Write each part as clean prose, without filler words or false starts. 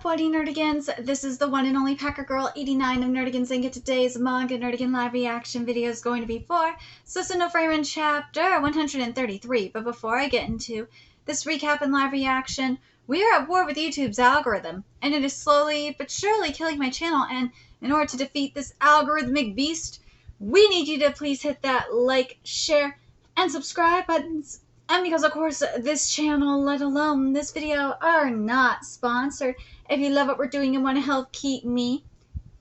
up, Bloody Nerdigans? This is the one and only Packer Girl 89 of Nerdigans, and today's Manga Nerdigan live reaction video is going to be for Sousou no Frieren chapter 133. But before I get into this recap and live reaction, we are at war with YouTube's algorithm, and it is slowly but surely killing my channel. And in order to defeat this algorithmic beast, we need you to please hit that like, share, and subscribe buttons. And because, of course, this channel, let alone this video, are not sponsored. If you love what we're doing and want to help keep me,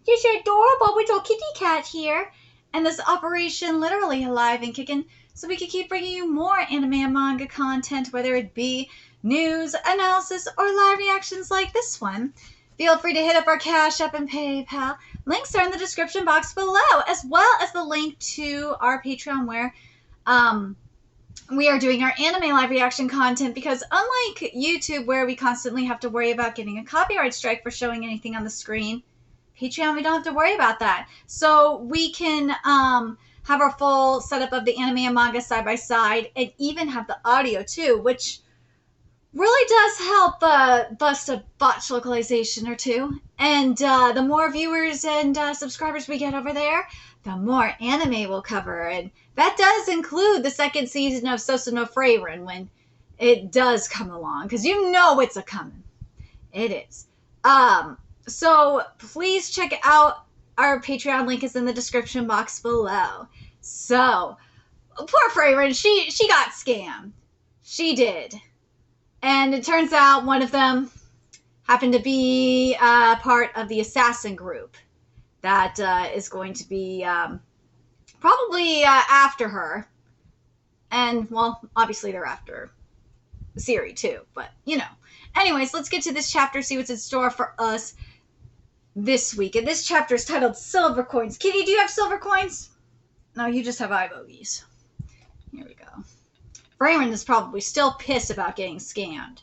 just your adorable little kitty cat here, and this operation literally alive and kicking, so we can keep bringing you more anime and manga content, whether it be news, analysis, or live reactions like this one. Feel free to hit up our Cash App and PayPal. Links are in the description box below, as well as the link to our Patreon where, we are doing our anime live reaction content, because unlike YouTube where we constantly have to worry about getting a copyright strike for showing anything on the screen, Patreon, we don't have to worry about that. So we can have our full setup of the anime and manga side by side, and even have the audio too, which really does help bust a botch localization or two. And the more viewers and subscribers we get over there, the more anime we'll cover. And that does include the second season of Sousou no Frieren when it does come along, because you know it's a-coming. It is. So please check out our Patreon. Link is in the description box below. So, poor Frieren, she got scammed. She did. And it turns out one of them happened to be part of the assassin group that is going to be probably after her. And, well, obviously they're after Siri too, but, you know. Anyways, let's get to this chapter, see what's in store for us this week. And this chapter is titled Silver Coins. Kitty, do you have silver coins? No, you just have eye bogeys. Here we go. Frieren is probably still pissed about getting scammed.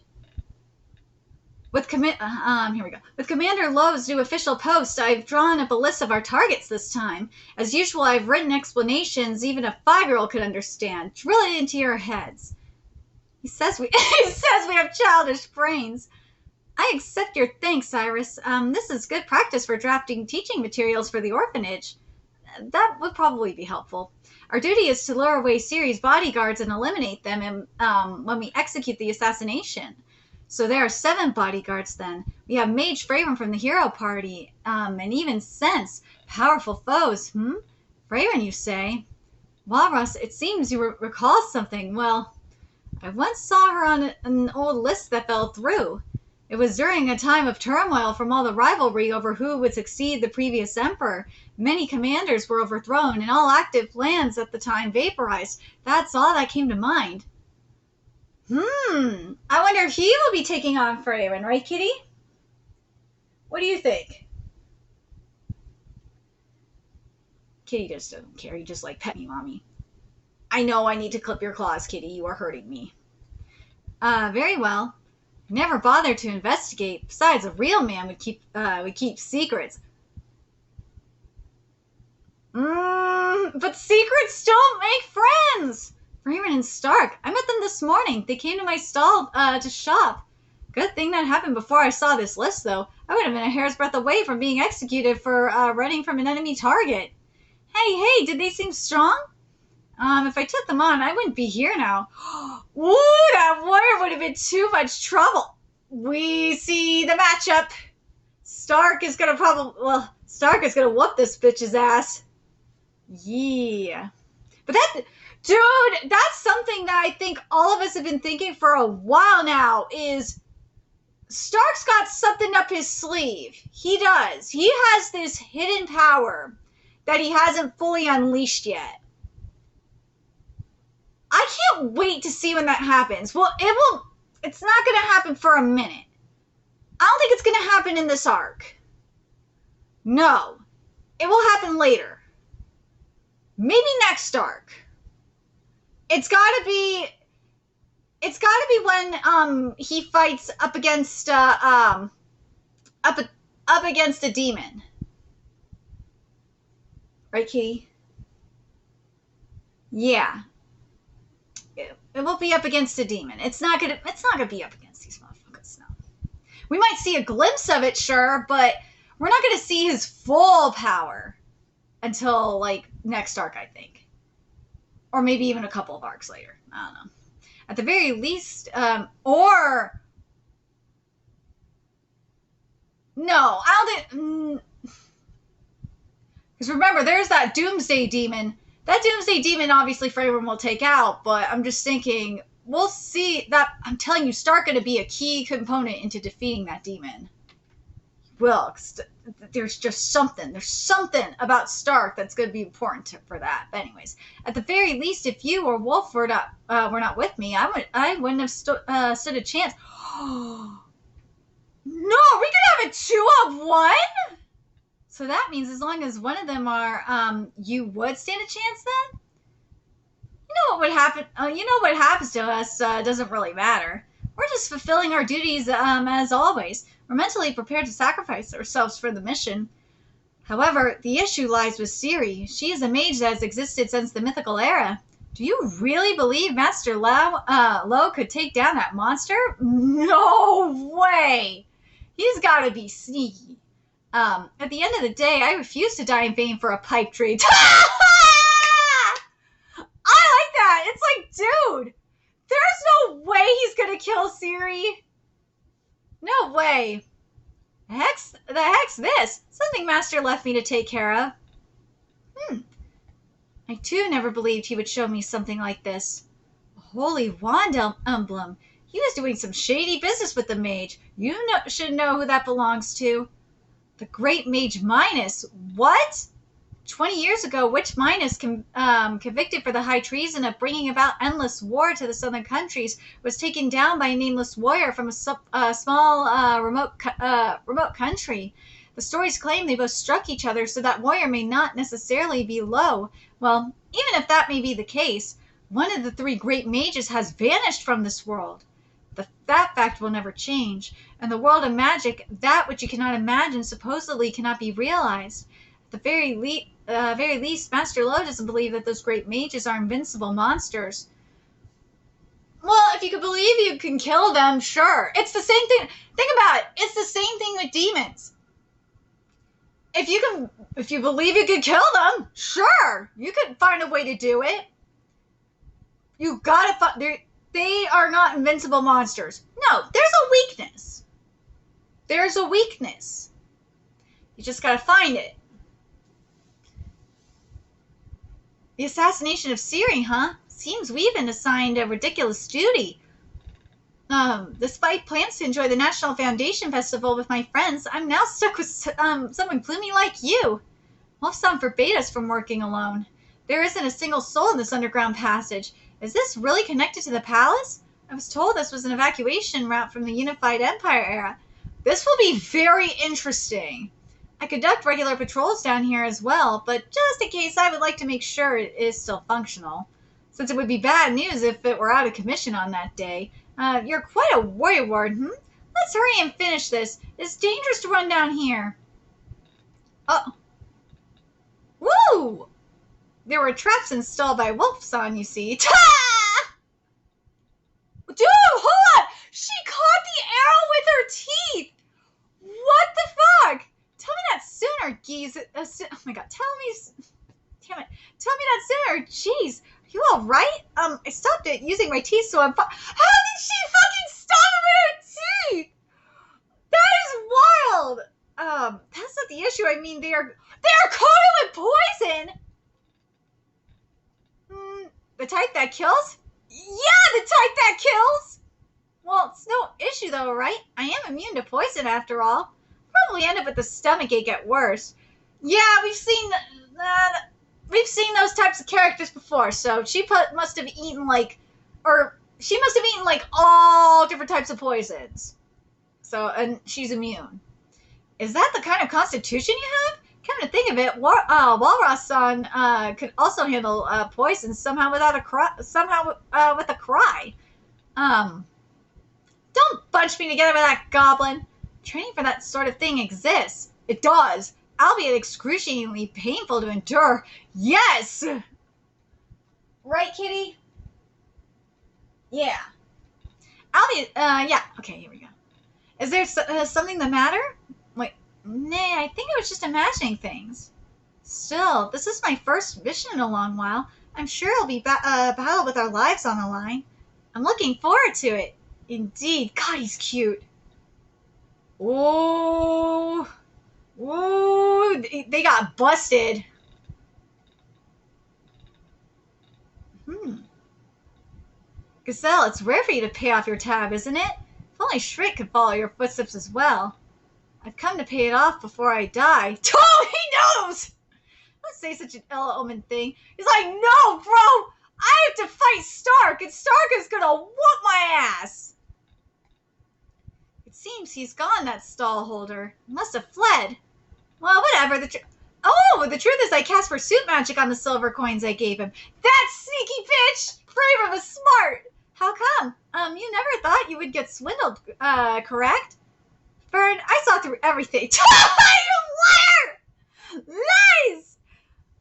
With here we go. With Commander Lowe's new official post, I've drawn up a list of our targets this time. As usual, I've written explanations even a 5-year-old could understand. Drill it into your heads. He says we have childish brains. I accept your thanks, Iris. This is good practice for drafting teaching materials for the orphanage. That would probably be helpful. Our duty is to lure away Siri's bodyguards and eliminate them when we execute the assassination. So there are 7 bodyguards then. We have Mage Frieren from the hero party, and even Sense. Powerful foes, Frieren, you say? Walrus, it seems you recall something. Well, I once saw her on an old list that fell through. It was during a time of turmoil from all the rivalry over who would succeed the previous emperor. Many commanders were overthrown, and all active plans at the time vaporized. That's all that came to mind. I wonder if he will be taking on Frieren, right, Kitty? What do you think? Kitty just doesn't care. You just like pet me, Mommy. I know I need to clip your claws, Kitty. You are hurting me. Very well. Never bothered to investigate. Besides, a real man would keep secrets. But secrets don't make friends. Frieren and Stark. I met them this morning. They came to my stall to shop. Good thing that happened before I saw this list, though. I would have been a hair's breadth away from being executed for running from an enemy target. Hey, did they seem strong? If I took them on, I wouldn't be here now. Ooh, that warrior would have been too much trouble. We see the matchup. Stark is gonna whoop this bitch's ass. Yeah. But dude, that's something that I think all of us have been thinking for a while now, is Stark's got something up his sleeve. He does. He has this hidden power that he hasn't fully unleashed yet. I can't wait to see when that happens. Well, it's not going to happen for a minute. I don't think it's going to happen in this arc. No. It will happen later. Maybe next arc. It's got to be when he fights up against up against a demon. Right, Kitty? Yeah. It will be up against a demon. It's not gonna be up against these motherfuckers, no. We might see a glimpse of it, sure, but we're not going to see his full power until, like, next arc, I think. Or maybe even a couple of arcs later. I don't know. At the very least, or... No, I don't think... Because remember, there's that Doomsday Demon. That Doomsday Demon, obviously, Frieren will take out, but I'm just thinking, we'll see that... I'm telling you, Stark going to be a key component into defeating that demon. Will. There's just something. There's something about Stark that's going to be important for that. But anyways, at the very least, if you or Wolf were not with me, I wouldn't have stood a chance. No, we could have a 2-on-1? So that means as long as one of them are, you would stand a chance then? You know what would happen? You know what happens to us doesn't really matter. We're just fulfilling our duties as always. We're mentally prepared to sacrifice ourselves for the mission. However, the issue lies with Ciri. She is a mage that has existed since the mythical era. Do you really believe Master Lo could take down that monster? No way! He's got to be sneaky. At the end of the day, I refuse to die in vain for a pipe dream. I like that. It's like, dude, there's no way he's gonna kill Ciri. No way. The heck's this? Something Master left me to take care of. I too never believed he would show me something like this. A holy wand emblem. He was doing some shady business with the mage. You should know who that belongs to. The Great Mage Minos. What? 20 years ago, Witch Minos, convicted for the high treason of bringing about endless war to the southern countries, was taken down by a nameless warrior from a small, remote country. The stories claim they both struck each other, so that warrior may not necessarily be Lo. Well, even if that may be the case, one of the 3 great mages has vanished from this world. That fact will never change. In the world of magic, that which you cannot imagine supposedly cannot be realized. At the very least, Master Lo doesn't believe that those great mages are invincible monsters. Well, if you could believe you can kill them, sure. It's the same thing. Think about it. It's the same thing with demons. If you believe you can kill them, sure. You could find a way to do it. You gotta find... They are not invincible monsters. No, there's a weakness. There's a weakness. You just gotta find it. The assassination of Ciri, huh? Seems we've been assigned a ridiculous duty. Despite plans to enjoy the National Foundation Festival with my friends, I'm now stuck with someone gloomy like you. Wolfson forbade us from working alone. There isn't a single soul in this underground passage. Is this really connected to the palace? I was told this was an evacuation route from the Unified Empire era. This will be very interesting. I conduct regular patrols down here as well, but just in case, I would like to make sure it is still functional. Since it would be bad news if it were out of commission on that day. You're quite a warlord, Let's hurry and finish this. It's dangerous to run down here. Oh. Woo! There were traps installed by Wolfson, you see. Ta! Dude, hold on! She caught the arrow with her teeth! What the fuck? Tell me that sooner, geez. Oh my god, tell me that sooner. Jeez, are you alright? I stopped it using my teeth, so I'm How did she fucking stop it with her teeth? That is wild! That's not the issue. I mean, they're coated with poison! The type that kills? Yeah, the type that kills! Well, it's no issue though, right? I am immune to poison after all. Probably end up with a stomachache at worst. Yeah, we've seen those types of characters before, so she must have eaten all different types of poisons. So, and she's immune. Is that the kind of constitution you have? Come to think of it, Walrus-san could also handle poison somehow with a cry. Don't bunch me together with that goblin. Training for that sort of thing exists. It does, albeit excruciatingly painful to endure. Yes! Right, kitty? Yeah. Yeah, okay, here we go. Is there something the matter? Wait, nay, I think I was just imagining things. Still, this is my first mission in a long while. I'm sure it'll be battle with our lives on the line. I'm looking forward to it. Indeed. God, he's cute. Ooh. Ooh, they got busted. Gazelle, it's rare for you to pay off your tab, isn't it? If only Shriek could follow your footsteps as well. I've come to pay it off before I die. Oh, he knows! Don't say such an ill-omened thing. He's like, no, bro! I have to fight Stark, and Stark is gonna whoop my ass! It seems he's gone, that stall holder. He must have fled. Well, whatever. The truth is I cast pursuit magic on the silver coins I gave him. That sneaky bitch! Frieren was smart! How come? You never thought you would get swindled, correct? Fern, I saw through everything. You liar! Lies!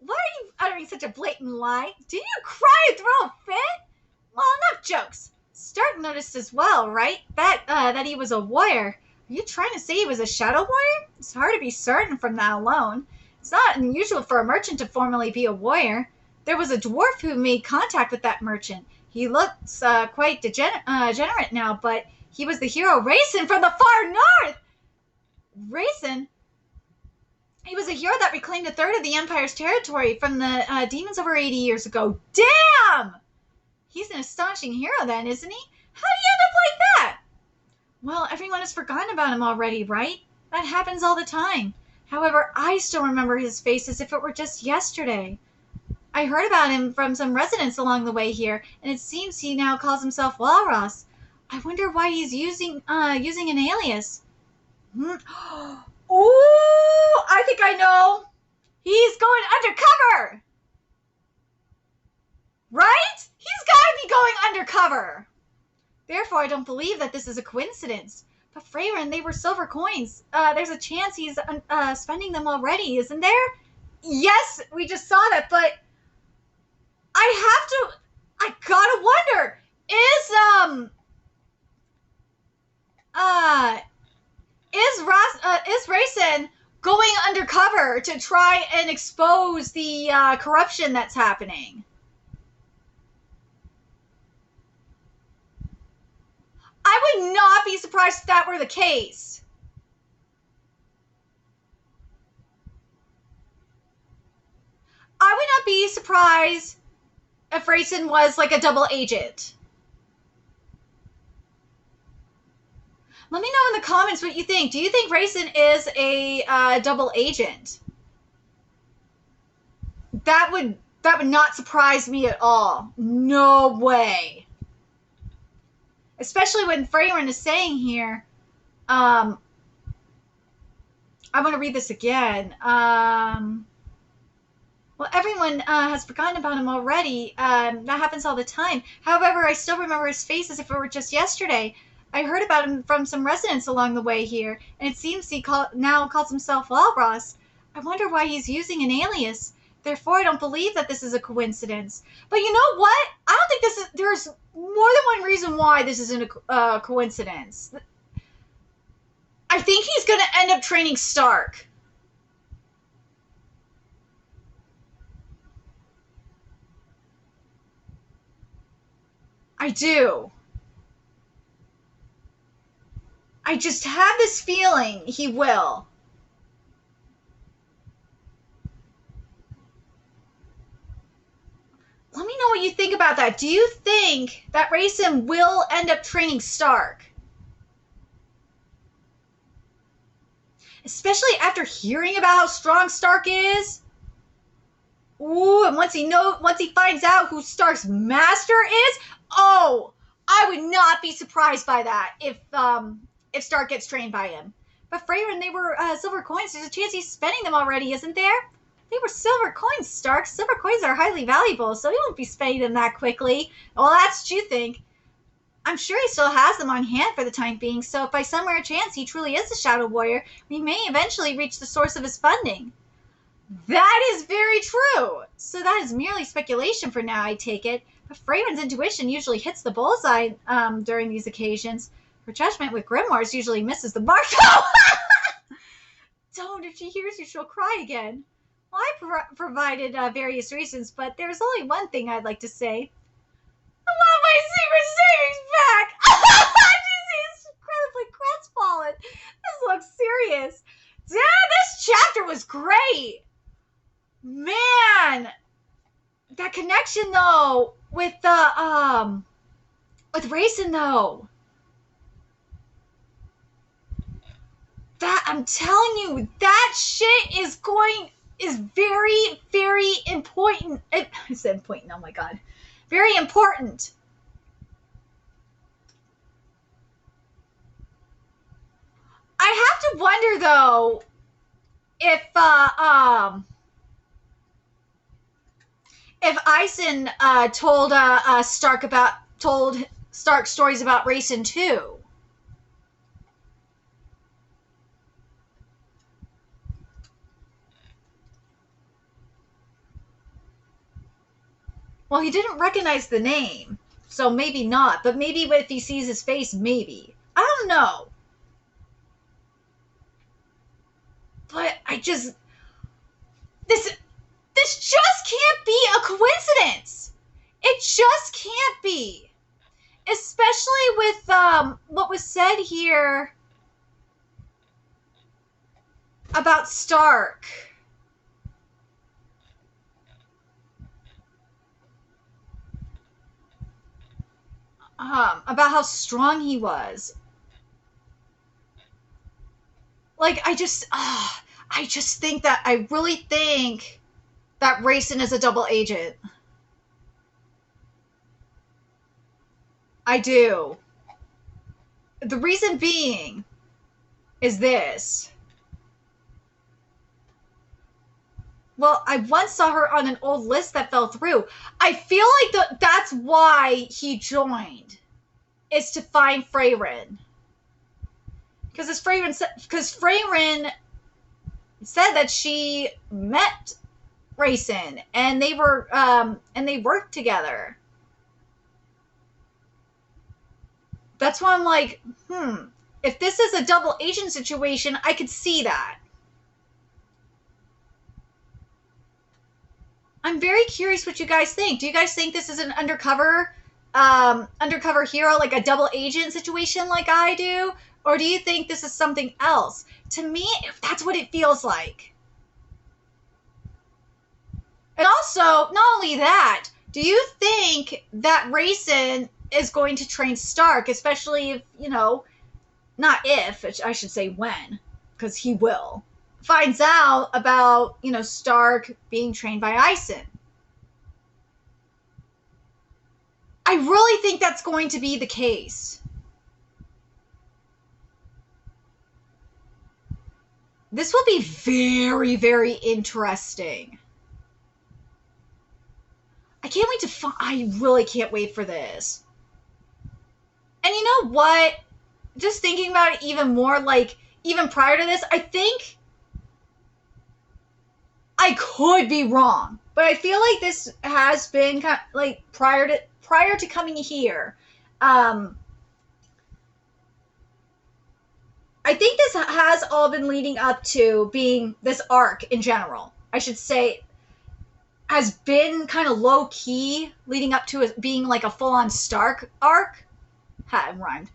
Why are you uttering such a blatant lie? Didn't you cry and throw a fit? Well, enough jokes. Stark noticed as well, right? That he was a warrior. Are you trying to say he was a shadow warrior? It's hard to be certain from that alone. It's not unusual for a merchant to formerly be a warrior. There was a dwarf who made contact with that merchant. He looks quite degenerate now, but he was the hero Raisin from the far north! Raisin? He was a hero that reclaimed a third of the Empire's territory from the demons over 80 years ago. Damn! He's an astonishing hero then, isn't he? How did he end up like that? Well, everyone has forgotten about him already, right? That happens all the time. However, I still remember his face as if it were just yesterday. I heard about him from some residents along the way here, and it seems he now calls himself Walrus. I wonder why he's using an alias. Ooh, I think I know. He's going undercover. Right? He's got to be going undercover. Therefore, I don't believe that this is a coincidence. But Frieren, they were silver coins. There's a chance he's spending them already, isn't there? Yes, we just saw that, but I gotta wonder, is Raisin going undercover to try and expose the corruption that's happening? I would not be surprised if that were the case. I would not be surprised if Raisin was like a double agent. Let me know in the comments what you think. Do you think Raisin is a double agent? That would not surprise me at all. No way. Especially when Frieren is saying here, I'm going to read this again. Well, everyone has forgotten about him already. That happens all the time. However, I still remember his face as if it were just yesterday. I heard about him from some residents along the way here, and it seems he now calls himself Walrus. I wonder why he's using an alias. Therefore, I don't believe that this is a coincidence. But you know what? I don't think there's more than one reason why this isn't a coincidence. I think he's going to end up training Stark. I do. I just have this feeling he will. Let me know what you think about that. Do you think that Raisin will end up training Stark? Especially after hearing about how strong Stark is? Ooh, and once he finds out who Stark's master is, oh, I would not be surprised by that if Stark gets trained by him. But Frieren, they were silver coins. There's a chance he's spending them already, isn't there? They were silver coins, Stark. Silver coins are highly valuable, so he won't be spending them that quickly. Well, that's what you think. I'm sure he still has them on hand for the time being, so if by some rare chance he truly is a Shadow Warrior, we may eventually reach the source of his funding. That is very true. So that is merely speculation for now, I take it. But Frieren's intuition usually hits the bullseye during these occasions. Her judgment with grimoires usually misses the mark. Don't. If she hears you, she'll cry again. Well, I provided various reasons, but there's only one thing I'd like to say. I want my secret savings back! She's incredibly crestfallen. This looks serious. Damn, this chapter was great! Man! That connection, though, with the, with Raisin, though. That, I'm telling you, that shit is very, very important. I said important, oh my god. Very important. I have to wonder, though, if Eisen told Stark stories about Raisin too. Well, he didn't recognize the name, so maybe not. But maybe if he sees his face, maybe. I don't know. But I just... This just can't be a coincidence. It just can't be. Especially with what was said here about Stark. About how strong he was. Like, I just think that, I really think that Raisin is a double agent. I do. The reason being is this. Well, I once saw her on an old list that fell through. I feel like that's why he joined. Is to find Frieren. Because Frieren said that she met Raisin and they were and they worked together. That's why I'm like, if this is a double agent situation, I could see that. I'm very curious what you guys think. Do you guys think this is an undercover hero, like a double agent situation like I do? Or do you think this is something else? To me, that's what it feels like. And also, not only that, do you think that Raisin is going to train Stark, especially if, not if, I should say when, because he will, finds out about, Stark being trained by Eisen? I really think that's going to be the case. This will be very, very interesting. I can't wait I really can't wait for this. And you know what? Just thinking about it even more, like, even prior to this, I think I could be wrong, but I feel like this has been kind of, like, prior to coming here. I think this has all been leading up to being this arc in general. I should say has been kind of low key leading up to it being like a full-on Stark arc. It rhymed.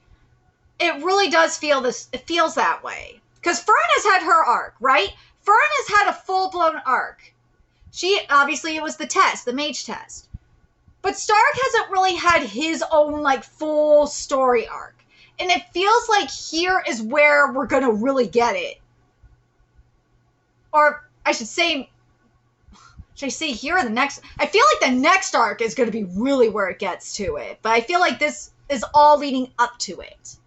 It really does feel this. It feels that way because Fern has had her arc, right? Fern has had a full-blown arc. Obviously it was the test, the mage test. But Stark hasn't really had his own, like, full story arc. And it feels like here is where we're going to really get it. Or, I should say here in the next... I feel like the next arc is going to be really where it gets to it. But I feel like this is all leading up to it.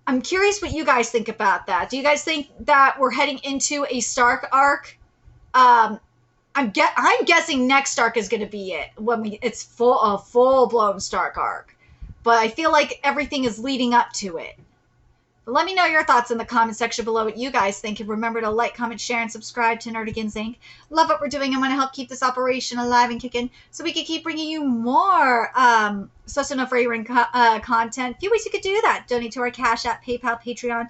I'm curious what you guys think about that. Do you guys think that we're heading into a Stark arc? I'm guessing next arc is going to be it when it's a full blown Stark arc, but I feel like everything is leading up to it. But let me know your thoughts in the comment section below what you guys think. And remember to like, comment, share, and subscribe to Nerdigans Inc. Love what we're doing and want to help keep this operation alive and kicking so we can keep bringing you more Sousou no Frieren content. A few ways you could do that. Donate to our Cash App, PayPal, Patreon.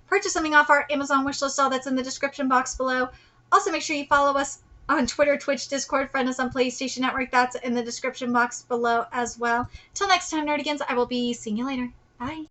Purchase something off our Amazon wishlist, all that's in the description box below. Also, make sure you follow us on Twitter, Twitch, Discord, friend us on PlayStation Network. That's in the description box below as well. Till next time, Nerdigans, I will be seeing you later. Bye.